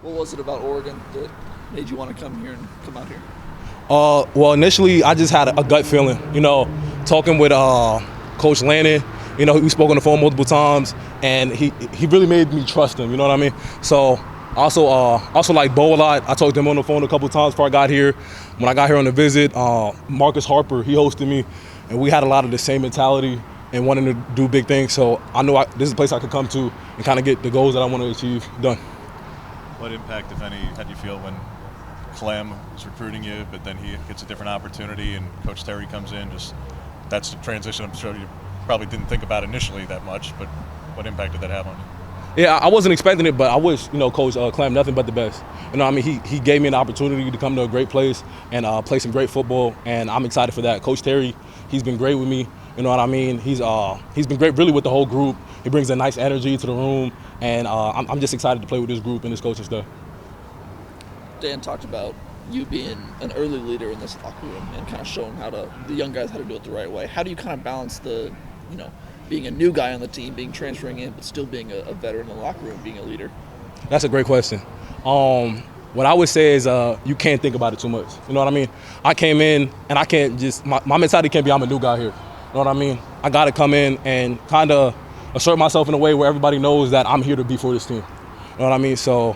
What was it about Oregon that made you want to come out here? Well, initially, I just had a gut feeling. Talking with Coach Lannon, we spoke on the phone multiple times, and he really made me trust him. You know what I mean? So also like Bo a lot. I talked to him on the phone a couple times before I got here. When I got here on the visit, Marcus Harper, he hosted me, and we had a lot of the same mentality and wanting to do big things. So I knew this is a place I could come to and kind of get the goals that I want to achieve done. What impact, if any, how do you feel when Clem is recruiting you, but then he gets a different opportunity and Coach Terry comes in? That's the transition I'm sure you probably didn't think about initially that much, but what impact did that have on you? Yeah, I wasn't expecting it, but I wish, Coach Clem nothing but the best. He gave me an opportunity to come to a great place and play some great football, and I'm excited for that. Coach Terry, he's been great with me. You know what I mean? He's been great really with the whole group. He brings a nice energy to the room, and I'm just excited to play with this group and this coaching staff. Dan talked about you being an early leader in this locker room and kind of showing the young guys how to do it the right way. How do you kind of balance being a new guy on the team, transferring in, but still being a veteran in the locker room, being a leader? That's a great question. What I would say is you can't think about it too much. You know what I mean? I came in and I can't just my mentality can't be I'm a new guy here. You know what I mean? I got to come in and kind of assert myself in a way where everybody knows that I'm here to be for this team. You know what I mean? So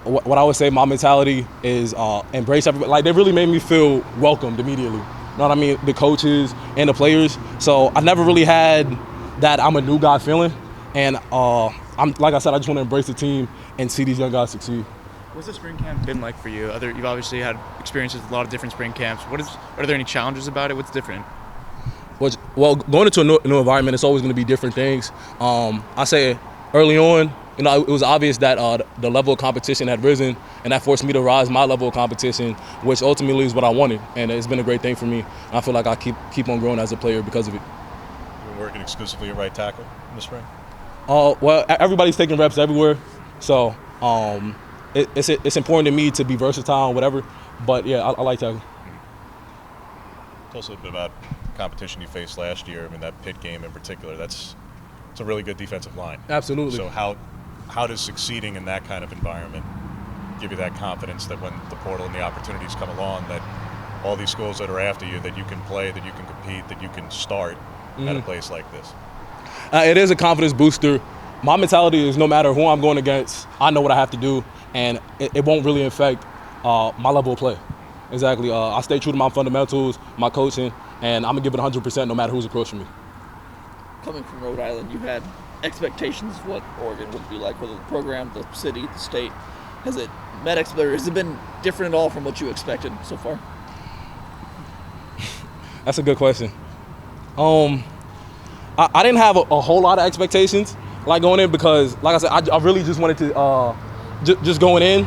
what I would say, my mentality is embrace everybody. Like, they really made me feel welcomed immediately. You know what I mean? The coaches and the players. So I never really had that I'm a new guy feeling. And like I said, I just want to embrace the team and see these young guys succeed. What's the spring camp been like for you? You've obviously had experiences with a lot of different spring camps. Are there any challenges about it? What's different? Well, going into a new environment, it's always going to be different things. I say early on, it was obvious that the level of competition had risen, and that forced me to rise my level of competition, which ultimately is what I wanted. And it's been a great thing for me. I feel like I keep on growing as a player because of it. You're working exclusively at right tackle in the spring? Well, everybody's taking reps everywhere, so it's important to me to be versatile and whatever. But yeah, I like tackle. Tell us a little bit about competition you faced last year. I mean, that Pitt game in particular, it's a really good defensive line. Absolutely. So how does succeeding in that kind of environment give you that confidence that when the portal and the opportunities come along, that all these schools that are after you, that you can play, that you can compete, that you can start at a place like this? It is a confidence booster. My mentality is no matter who I'm going against, I know what I have to do, and it won't really affect my level of play. Exactly. I stay true to my fundamentals, my coaching, and I'm going to give it 100% no matter who's approaching me. Coming from Rhode Island, you had expectations of what Oregon would be like, whether the program, the city, the state. Has it met expectations? Has it been different at all from what you expected so far? That's a good question. I didn't have a whole lot of expectations like going in because, like I said, I really just wanted to just going in.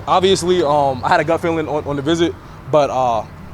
Obviously, I had a gut feeling on the visit, but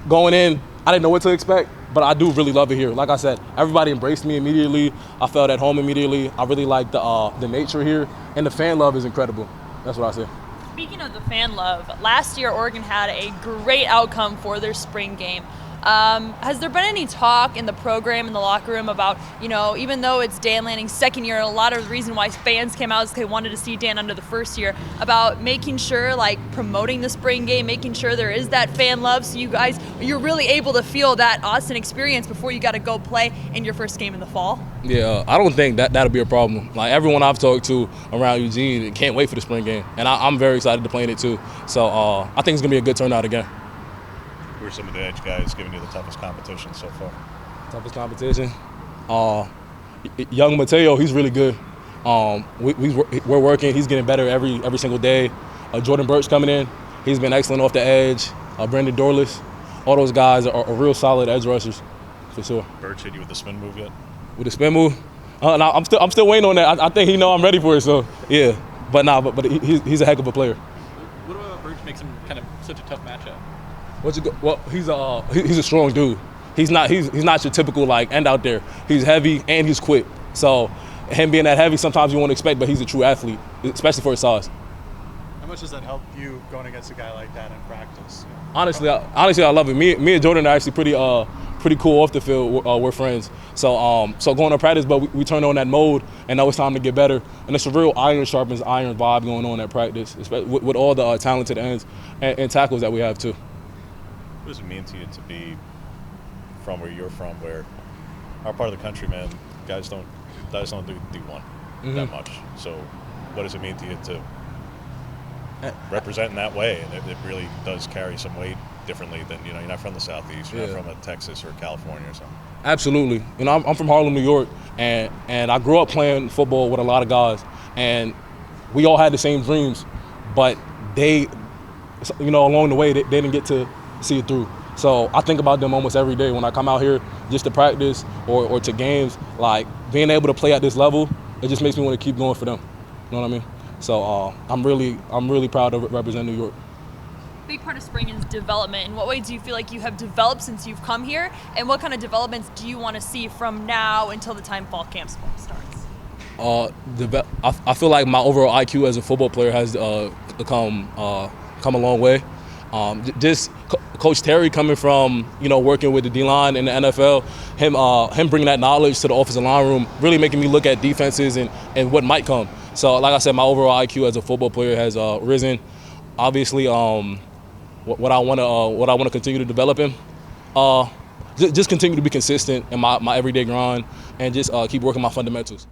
going in, I didn't know what to expect. But I do really love it here. Like I said, everybody embraced me immediately. I felt at home immediately. I really like the nature here, and the fan love is incredible. That's what I say. Speaking of the fan love, last year Oregon had a great outcome for their spring game. Has there been any talk in the program, in the locker room about, even though it's Dan Lanning's second year, a lot of the reason why fans came out is they wanted to see Dan under the first year, about making sure, promoting the spring game, making sure there is that fan love so you're really able to feel that Austin experience before you got to go play in your first game in the fall? Yeah, I don't think that'll be a problem. Like, everyone I've talked to around Eugene can't wait for the spring game, and I'm very excited to play in it too. So I think it's going to be a good turnout again. Who are some of the edge guys giving you the toughest competition so far? Toughest competition? Young Mateo, he's really good. We're working. He's getting better every single day. Jordan Birch coming in. He's been excellent off the edge. Brandon Dorless. All those guys are real solid edge rushers, for sure. Birch hit you with the spin move yet? With the spin move? No, I'm still waiting on that. I think he know I'm ready for it. So yeah, but he's a heck of a player. What about Birch makes him kind of such a tough matchup? Well, he's a strong dude. He's not your typical end out there. He's heavy and he's quick. So him being that heavy, sometimes you won't expect, but he's a true athlete, especially for his size. How much does that help you going against a guy like that in practice? Honestly, I love it. Me and Jordan are actually pretty cool off the field. We're friends. So going to practice, but we turn on that mode, and now it's time to get better. And it's a real iron sharpens iron vibe going on at practice, especially with all the talented ends and tackles that we have too. What does it mean to you to be from where you're from, where our part of the country, man, guys don't do D1 that much. So what does it mean to you to represent in that way? And it really does carry some weight differently than, you're not from the Southeast, you're not from Texas or California or something. Absolutely. I'm from Harlem, New York, and I grew up playing football with a lot of guys, and we all had the same dreams, but they, along the way, they didn't get to see it through. So I think about them almost every day when I come out here just to practice or to games. Like, being able to play at this level, it just makes me want to keep going for them. You know what I mean? So I'm really proud to represent New York. Big part of spring is development. In what way do you feel like you have developed since you've come here, and what kind of developments do you want to see from now until the time fall camp starts? I feel like my overall IQ as a football player has come a long way. Just Coach Terry coming from working with the D-line in the NFL, him bringing that knowledge to the offensive line room, really making me look at defenses and what might come. So like I said, my overall IQ as a football player has risen. Obviously, what I want to continue to develop in, just continue to be consistent in my everyday grind and just keep working my fundamentals.